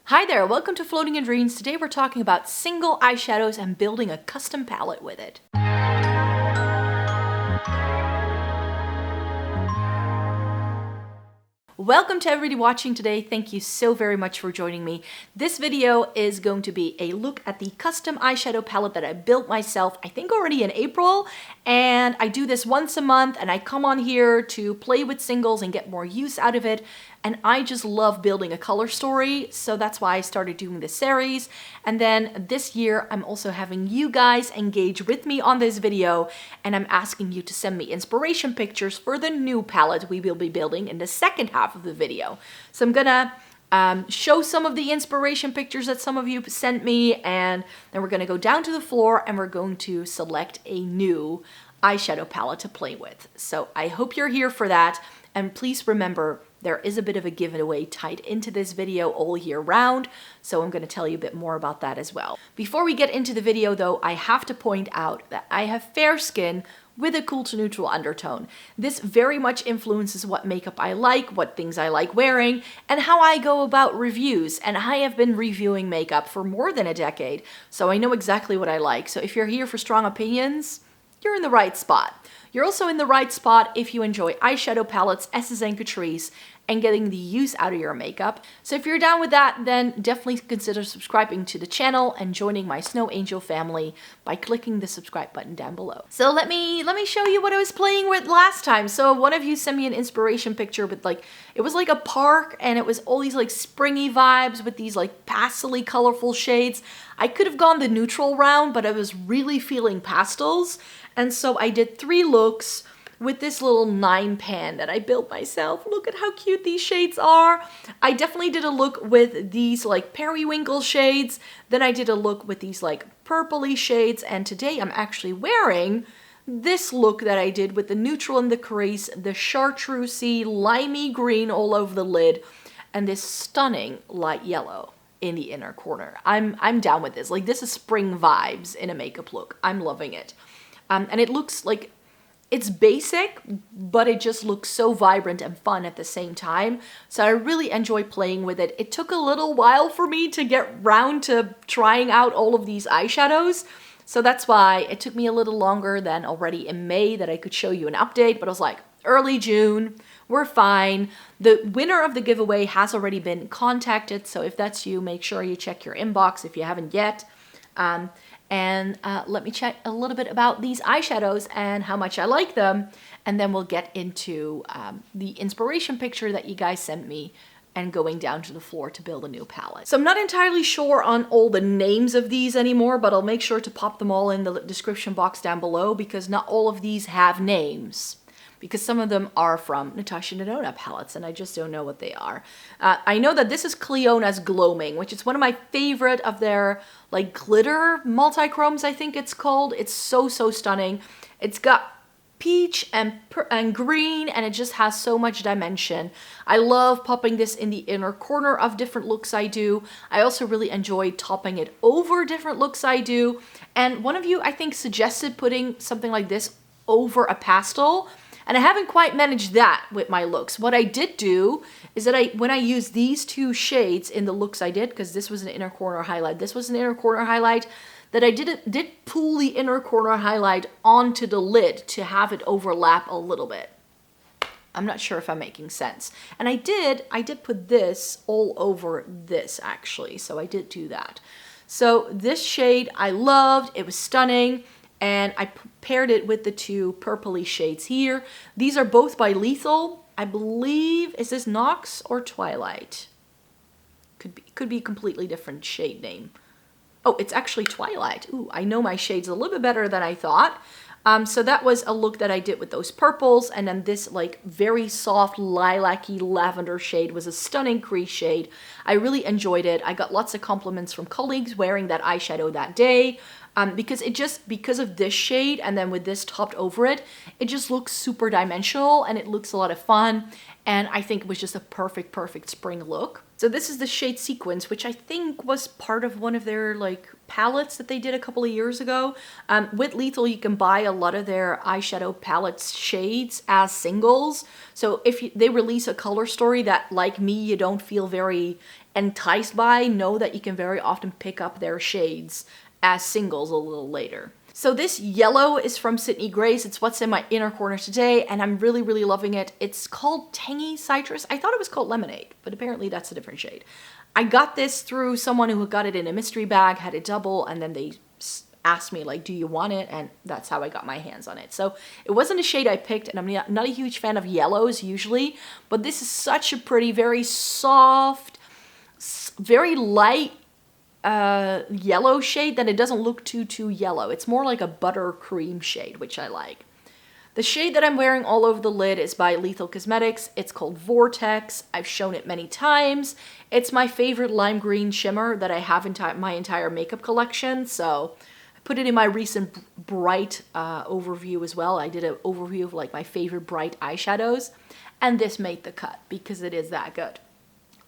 Hi there, welcome to Floating in Dreams. Today we're talking about single eyeshadows and building a custom palette with it. Welcome to everybody watching today. Thank you so very much for joining me. This video is going to be a look at the custom eyeshadow palette that I built myself, I think already in April. And I do this once a month and I come on here to play with singles and get more use out of it. And I just love building a color story, so that's why I started doing this series. And then this year, I'm also having you guys engage with me on this video, and I'm asking you to send me inspiration pictures for the new palette we will be building in the second half of the video. So I'm gonna show some of the inspiration pictures that some of you sent me, and then we're gonna go down to the floor and we're going to select a new eyeshadow palette to play with. So I hope you're here for that, and please remember, there is a bit of a giveaway tied into this video all year round, so I'm going to tell you a bit more about that as well. Before we get into the video though, I have to point out that I have fair skin with a cool to neutral undertone. This very much influences what makeup I like, what things I like wearing, and how I go about reviews. And I have been reviewing makeup for more than a decade, so I know exactly what I like. So if you're here for strong opinions, you're in the right spot. You're also in the right spot if you enjoy eyeshadow palettes, S's and Catrice, and getting the use out of your makeup. So if you're down with that, then definitely consider subscribing to the channel and joining my Snow Angel family by clicking the subscribe button down below. So let me show you what I was playing with last time. So one of you sent me an inspiration picture with it was like a park, and it was all these like springy vibes with these like pastely colorful shades. I could have gone the neutral round, but I was really feeling pastels. And so I did 3 looks with this little 9 pan that I built myself. Look at how cute these shades are. I definitely did a look with these like periwinkle shades. Then I did a look with these like purpley shades. And today I'm actually wearing this look that I did with the neutral in the crease, the chartreusey limey green all over the lid, and this stunning light yellow in the inner corner. I'm down with this. Like, this is spring vibes in a makeup look. I'm loving it. And it looks like it's basic, but it just looks so vibrant and fun at the same time. So I really enjoy playing with it. It took a little while for me to get round to trying out all of these eyeshadows. So that's why it took me a little longer than already in May that I could show you an update. But I was like, early June, we're fine. The winner of the giveaway has already been contacted. So if that's you, make sure you check your inbox if you haven't yet. And let me chat a little bit about these eyeshadows and how much I like them. And then we'll get into the inspiration picture that you guys sent me and going down to the floor to build a new palette. So I'm not entirely sure on all the names of these anymore, but I'll make sure to pop them all in the description box down below, because not all of these have names. Because some of them are from Natasha Denona palettes, and I just don't know what they are. I know that this is Clionadh Gloaming, which is one of my favorite of their like glitter multi-chromes, I think it's called. It's so stunning. It's got peach and green, and it just has so much dimension. I love popping this in the inner corner of different looks I do. I also really enjoy topping it over different looks I do. And one of you, I think, suggested putting something like this over a pastel. And I haven't quite managed that with my looks. What I did do is that when I used these 2 shades in the looks I did, because this was an inner corner highlight, this was an inner corner highlight, that I did pull the inner corner highlight onto the lid to have it overlap a little bit. I'm not sure if I'm making sense. And I did put this all over this actually, so I did do that. So this shade I loved, it was stunning. And I paired it with the 2 purpley shades here. These are both by Lethal. I believe, is this Nox or Twilight? Could be a completely different shade name. Oh, it's actually Twilight. Ooh, I know my shades a little bit better than I thought. So that was a look that I did with those purples. And then this like very soft lilac-y lavender shade was a stunning crease shade. I really enjoyed it. I got lots of compliments from colleagues wearing that eyeshadow that day. Because of this shade, and then with this topped over it, it just looks super dimensional and it looks a lot of fun. And I think it was just a perfect spring look. So this is the shade Sequence, which I think was part of one of their like palettes that they did a couple of years ago. With Lethal, you can buy a lot of their eyeshadow palettes shades as singles. So if they release a color story that, like me, you don't feel very enticed by know that you can very often pick up their shades as singles a little later. So this yellow is from Sydney Grace. It's what's in my inner corner today, and I'm really, really loving it. It's called Tangy Citrus. I thought it was called Lemonade, but apparently that's a different shade. I got this through someone who got it in a mystery bag, had it double, and then they asked me, like, do you want it? And that's how I got my hands on it. So it wasn't a shade I picked, and I'm not a huge fan of yellows usually, but this is such a pretty, very soft, very light, yellow shade that it doesn't look too yellow. It's more like a buttercream shade, which I like. The shade that I'm wearing all over the lid is by Lethal Cosmetics. It's called Vortex. I've shown it many times. It's my favorite lime green shimmer that I have in my entire makeup collection. So I put it in my recent bright overview as well. I did an overview of like my favorite bright eyeshadows, and this made the cut because it is that good.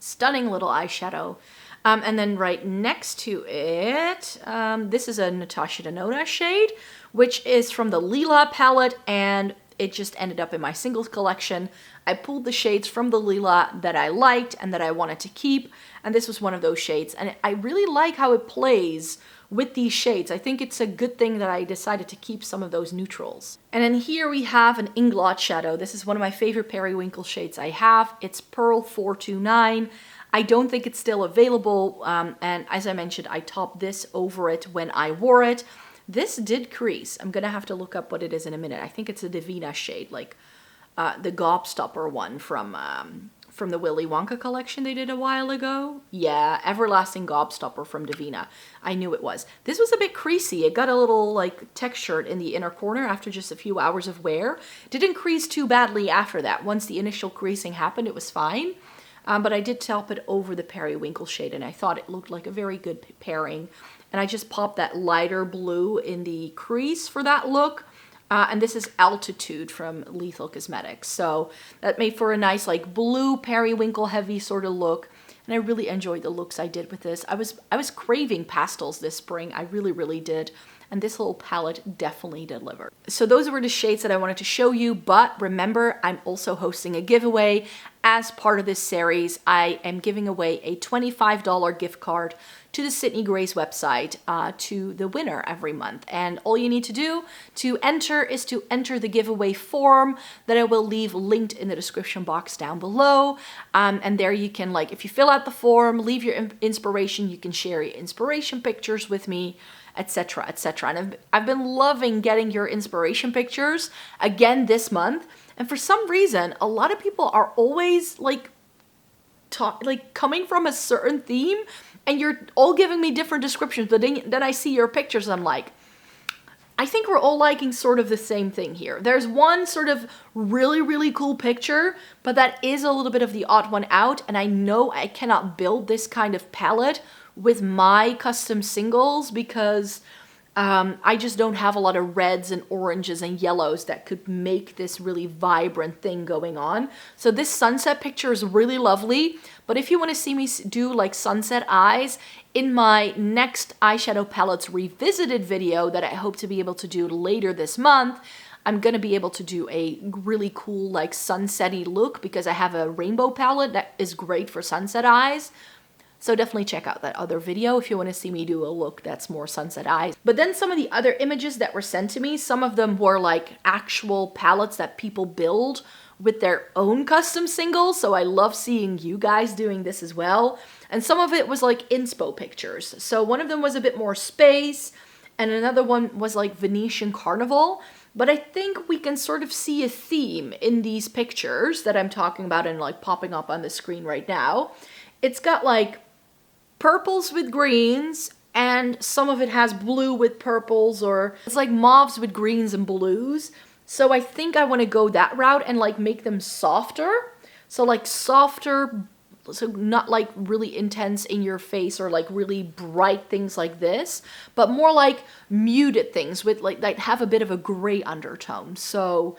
Stunning little eyeshadow. And then right next to it, this is a Natasha Denona shade, which is from the Lila palette, and it just ended up in my singles collection. I pulled the shades from the Lila that I liked and that I wanted to keep, and this was one of those shades. And I really like how it plays with these shades. I think it's a good thing that I decided to keep some of those neutrals. And then here we have an Inglot shadow. This is one of my favorite periwinkle shades I have. It's Pearl 429. I don't think it's still available, and as I mentioned, I topped this over it when I wore it. This did crease. I'm gonna have to look up what it is in a minute. I think it's a Divina shade, like the Gobstopper one from the Willy Wonka collection they did a while ago. Yeah, Everlasting Gobstopper from Divina. I knew it was. This was a bit creasy. It got a little like textured in the inner corner after just a few hours of wear. Didn't crease too badly after that. Once the initial creasing happened, it was fine. But I did top it over the periwinkle shade, and I thought it looked like a very good pairing. And I just popped that lighter blue in the crease for that look. And this is Altitude from Lethal Cosmetics. So that made for a nice like blue periwinkle heavy sort of look. And I really enjoyed the looks I did with this. I was craving pastels this spring. I really, really did. And this little palette definitely delivered. So those were the shades that I wanted to show you, but remember, I'm also hosting a giveaway. As part of this series, I am giving away a $25 gift card to the Sydney Grace website to the winner every month. And all you need to do to enter is to enter the giveaway form that I will leave linked in the description box down below. And there you can, like, if you fill out the form, leave your inspiration, you can share your inspiration pictures with me, etc., etc. And I've been loving getting your inspiration pictures again this month. And for some reason, a lot of people are always like coming from a certain theme, and you're all giving me different descriptions. But then I see your pictures, and I'm like, I think we're all liking sort of the same thing here. There's one sort of really, really cool picture, but that is a little bit of the odd one out. And I know I cannot build this kind of palette with my custom singles because I just don't have a lot of reds and oranges and yellows that could make this really vibrant thing going on. So this sunset picture is really lovely, but if you want to see me do like sunset eyes, in my next eyeshadow palettes revisited video that I hope to be able to do later this month, I'm going to be able to do a really cool like sunset-y look because I have a rainbow palette that is great for sunset eyes. So definitely check out that other video if you want to see me do a look that's more sunset eyes. But then some of the other images that were sent to me, some of them were like actual palettes that people build with their own custom singles. So I love seeing you guys doing this as well. And some of it was like inspo pictures. So one of them was a bit more space, and another one was like Venetian Carnival. But I think we can sort of see a theme in these pictures that I'm talking about and like popping up on the screen right now. It's got like purples with greens, and some of it has blue with purples, or it's like mauves with greens and blues. So I think I want to go that route and like make them softer. So like softer, so not like really intense in your face or like really bright things like this, but more like muted things with like that have a bit of a gray undertone. So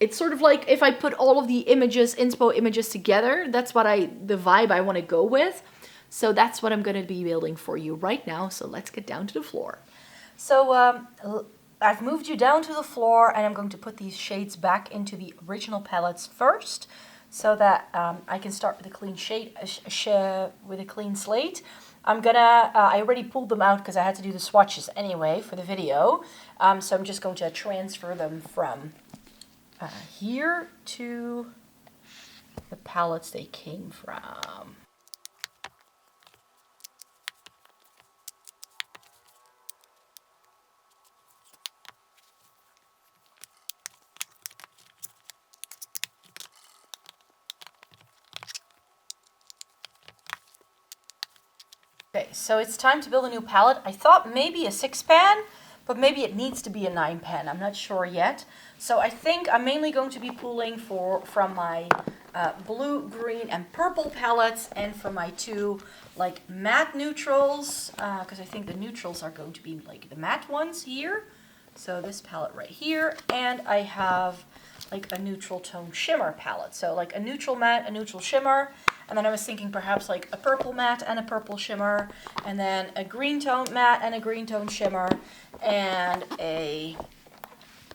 it's sort of like if I put all of the images, inspo images together, that's what the vibe I want to go with. So that's what I'm going to be building for you right now. So let's get down to the floor. So I've moved you down to the floor, and I'm going to put these shades back into the original palettes first. so that I can start with a clean with a clean slate. I'm gonna, I already pulled them out because I had to do the swatches anyway for the video. So I'm just going to transfer them from here to the palettes they came from. Okay, so it's time to build a new palette. I thought maybe a 6-pan, but maybe it needs to be a 9-pan. I'm not sure yet. So I think I'm mainly going to be pulling from my blue, green, and purple palettes, and from my two like matte neutrals, because I think the neutrals are going to be like the matte ones here. So this palette right here, and I have like a neutral tone shimmer palette. So like a neutral matte, a neutral shimmer, and then I was thinking perhaps like a purple matte and a purple shimmer, and then a green tone matte and a green tone shimmer, and a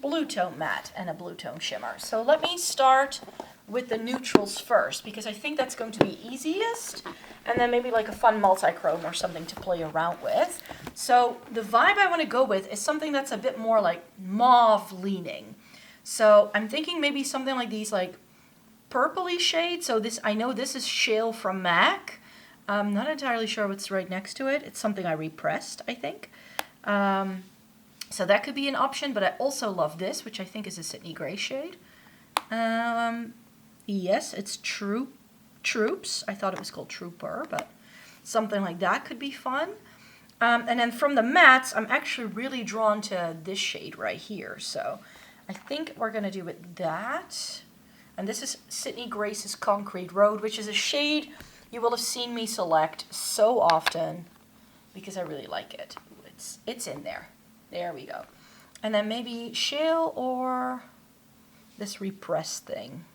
blue tone matte and a blue tone shimmer. So let me start with the neutrals first, because I think that's going to be easiest, and then maybe like a fun multi-chrome or something to play around with. So the vibe I want to go with is something that's a bit more like mauve leaning. So I'm thinking maybe something like these like purpley shades. So this, I know this is Shale from MAC. I'm not entirely sure what's right next to it. It's something I repressed, I think. So that could be an option, but I also love this, which I think is a Sydney Gray shade. Yes, it's Troops. I thought it was called Trooper, but something like that could be fun. And then from the mattes, I'm actually really drawn to this shade right here. So I think we're going to do it that. And this is Sydney Grace's Concrete Road, which is a shade you will have seen me select so often because I really like it. It's in there. There we go. And then maybe Shale or this repressed thing.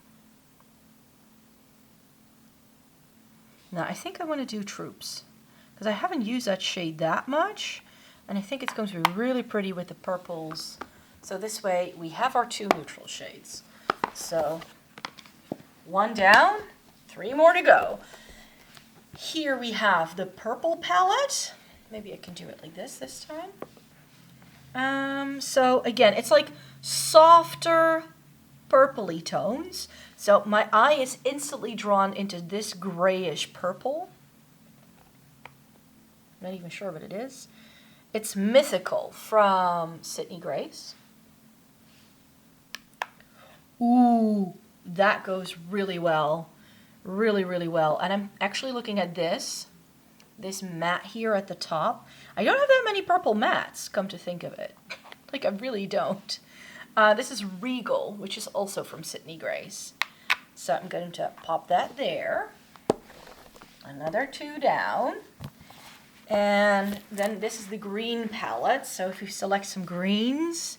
Now I think I want to do Troops because I haven't used that shade that much, and I think it's going to be really pretty with the purples. So this way we have our two neutral shades. So one down, 3 more to go. Here we have the purple palette. Maybe I can do it like this time. So again, it's like softer purpley tones. So my eye is instantly drawn into this grayish purple. I'm not even sure what it is. It's Mythical from Sydney Grace. Ooh, that goes really well. Really, really well. And I'm actually looking at this matte here at the top. I don't have that many purple mattes, come to think of it. Like, I really don't. This is Regal, which is also from Sydney Grace. So I'm going to pop that there. Another 2 down. And then this is the green palette. So if you select some greens,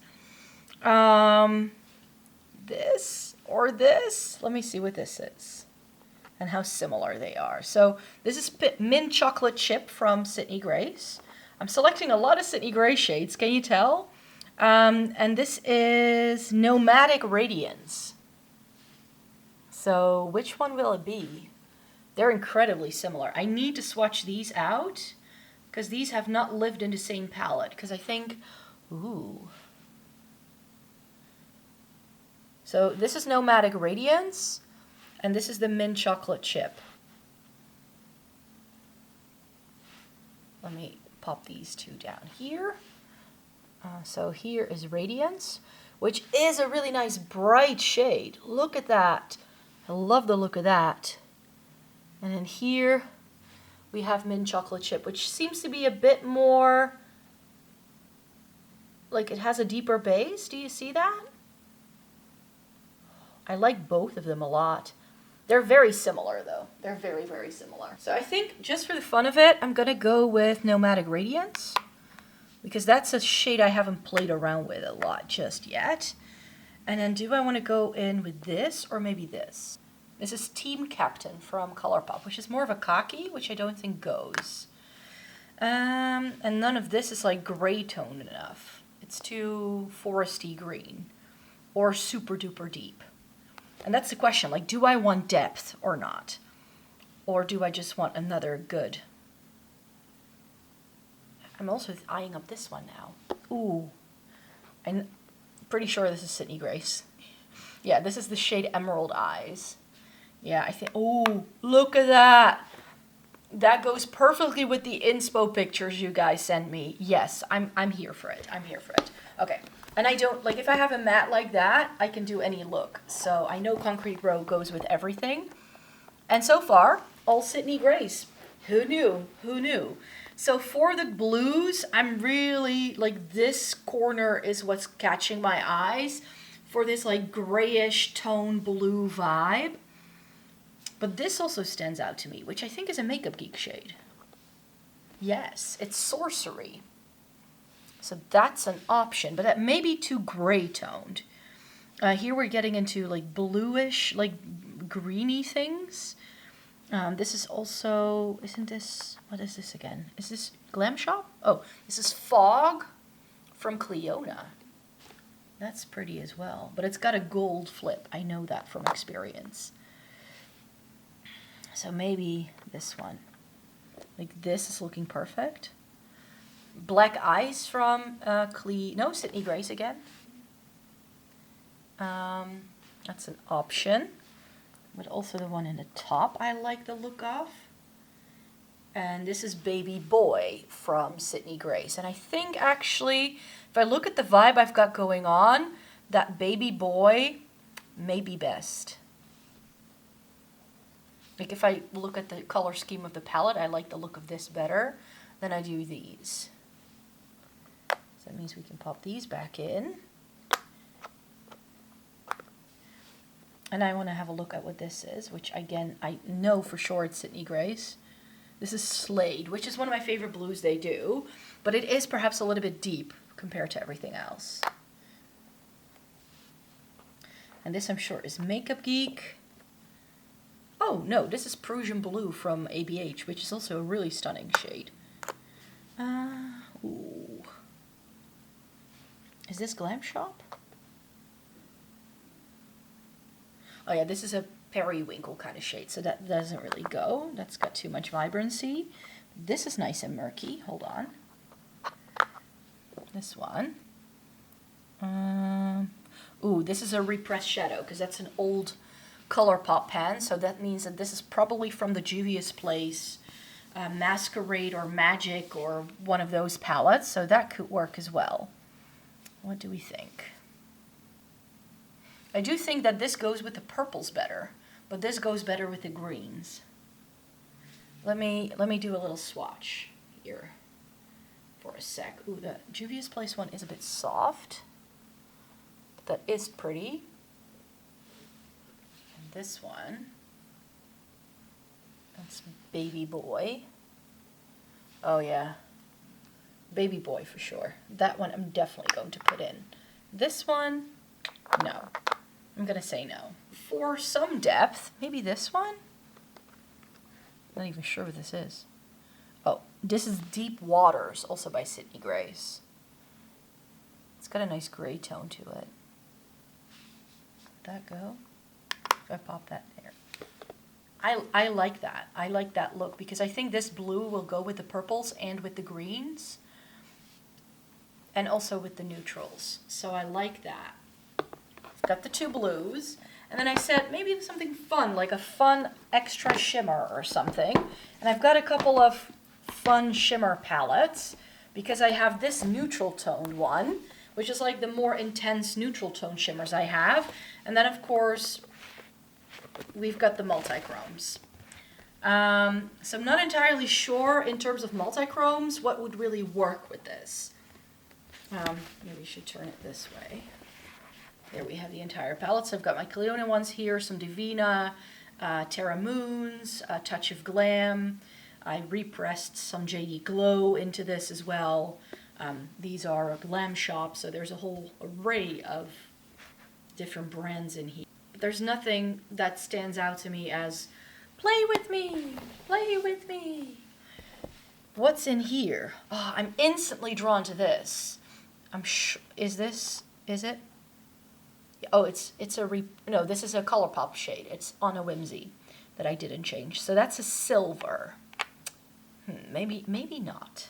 this or this, let me see what this is and how similar they are. So this is Mint Chocolate Chip from Sydney Grace. I'm selecting a lot of Sydney Grace shades, can you tell? And this is Nomadic Radiance. So which one will it be? They're incredibly similar. I need to swatch these out because these have not lived in the same palette. Because I think, ooh. So this is Nomadic Radiance, and this is the Mint Chocolate Chip. Let me pop these 2 down here. So here is Radiance, which is a really nice bright shade. Look at that. I love the look of that. And then here we have Mint Chocolate Chip, which seems to be a bit more, like it has a deeper base. Do you see that? I like both of them a lot. They're very similar though. They're very, very similar. So I think just for the fun of it, I'm gonna go with Nomadic Radiance because that's a shade I haven't played around with a lot just yet. And then do I want to go in with this or maybe this? This is Team Captain from ColourPop, which is more of a khaki, which I don't think goes. And none of this is like gray toned enough. It's too foresty green or super duper deep. And that's the question, like, do I want depth or not? Or do I just want another good? I'm also eyeing up this one now. Ooh. I'm pretty sure this is Sydney Grace. Yeah, this is the shade Emerald Eyes. Yeah, I think, oh, look at that. That goes perfectly with the inspo pictures you guys sent me. Yes, I'm here for it. I'm here for it. Okay. And I don't, like, if I have a matte like that, I can do any look. So I know Concrete Row goes with everything. And so far, all Sydney Grace. Who knew? Who knew? So for the blues, I'm really, like, this corner is what's catching my eyes for this, like, grayish tone blue vibe. But this also stands out to me, which I think is a Makeup Geek shade. Yes, it's Sorcery. So that's an option, but that may be too gray toned. Here we're getting into like bluish, like greeny things. This is also, isn't this, what is this again? Is this Glam Shop? Oh, this is Fog from Clionadh. That's pretty as well, but it's got a gold flip. I know that from experience. So maybe this one. Like this is looking perfect. Black Eyes from Sydney Grace again. That's an option. But also the one in the top I like the look of. And this is Baby Boy from Sydney Grace. And I think actually, if I look at the vibe I've got going on, that Baby Boy may be best. Like if I look at the color scheme of the palette, I like the look of this better than I do these. So that means we can pop these back in. And I want to have a look at what this is, which again, I know for sure it's Sydney Grace. This is Slade, which is one of my favorite blues they do, but it is perhaps a little bit deep compared to everything else. And this I'm sure is Makeup Geek. Oh no, this is Prussian Blue from ABH, which is also a really stunning shade. Ooh. Is this Glam Shop? Oh yeah, this is a periwinkle kind of shade, so that doesn't really go. That's got too much vibrancy. This is nice and murky. Hold on. This one. Ooh, this is a repressed shadow, because that's an old ColourPop pan, so that means that this is probably from the Juvia's Place Masquerade or Magic or one of those palettes, so that could work as well. What do we think? I do think that this goes with the purples better, but this goes better with the greens. Let me do a little swatch here for a sec. Ooh, the Juvia's Place one is a bit soft, but that is pretty. And this one, that's Baby Boy. Oh yeah, Baby Boy for sure. That one I'm definitely going to put in. This one, no. I'm going to say no. For some depth, maybe this one? Not even sure what this is. Oh, this is Deep Waters, also by Sydney Grace. It's got a nice gray tone to it. Let that go. If I pop that there. I like that. I like that look because I think this blue will go with the purples and with the greens. And also with the neutrals. So I like that. Got the two blues, and then I said maybe something fun, like a fun extra shimmer or something. And I've got a couple of fun shimmer palettes because I have this neutral tone one, which is like the more intense neutral tone shimmers I have. And then of course, we've got the multichromes. So I'm not entirely sure in terms of multichromes what would really work with this. Maybe we should turn it this way. There we have the entire palette. So I've got my Clionadh ones here, some Divina, Terra Moons, a touch of Glam. I repressed some JD Glow into this as well. These are a Glam Shop, so there's a whole array of different brands in here. There's nothing that stands out to me as, play with me, play with me. What's in here? Oh, I'm instantly drawn to this. Is it? Oh, it's no, this is a ColourPop shade. It's on a whimsy that I didn't change. So that's a silver. Maybe not.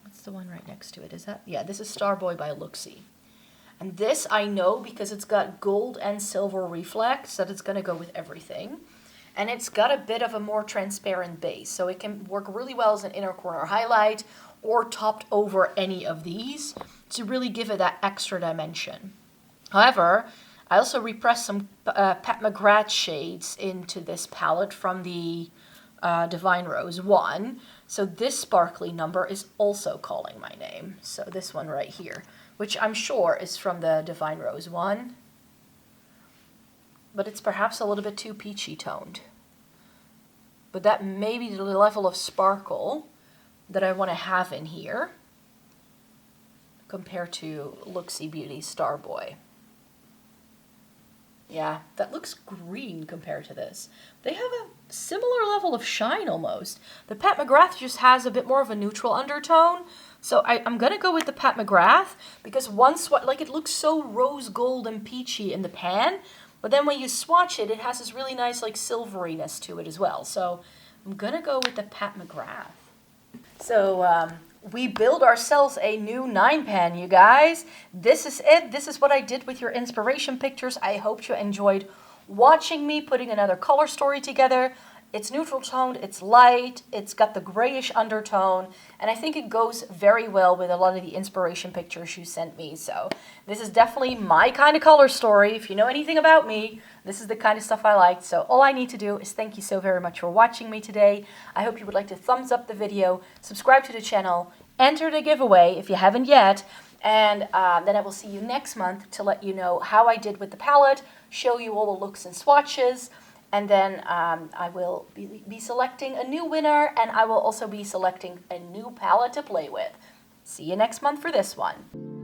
What's the one right next to it? Is that, yeah, this is Starboy by Luxie. And this I know because it's got gold and silver reflex, that it's gonna go with everything. And it's got a bit of a more transparent base, so it can work really well as an inner corner highlight or topped over any of these to really give it that extra dimension. However, I also repressed some Pat McGrath shades into this palette from the Divine Rose 1. So this sparkly number is also calling my name. So this one right here, which I'm sure is from the Divine Rose 1. But it's perhaps a little bit too peachy toned. But that may be the level of sparkle that I want to have in here compared to Luxie Beauty Starboy. Yeah, that looks green compared to this. They have a similar level of shine almost. The Pat McGrath just has a bit more of a neutral undertone. So I'm going to go with the Pat McGrath because like it looks so rose gold and peachy in the pan. But then when you swatch it, it has this really nice like silveriness to it as well. So I'm going to go with the Pat McGrath. So we build ourselves a new 9-pan, you guys. This is it. This is what I did with your inspiration pictures. I hope you enjoyed watching me putting another color story together. It's neutral toned, it's light, it's got the grayish undertone, and I think it goes very well with a lot of the inspiration pictures you sent me. So this is definitely my kind of color story. If you know anything about me, this is the kind of stuff I like. So all I need to do is thank you so very much for watching me today. I hope you would like to thumbs up the video, subscribe to the channel, enter the giveaway if you haven't yet, and then I will see you next month to let you know how I did with the palette, show you all the looks and swatches. And then I will be selecting a new winner, and I will also be selecting a new palette to play with. See you next month for this one.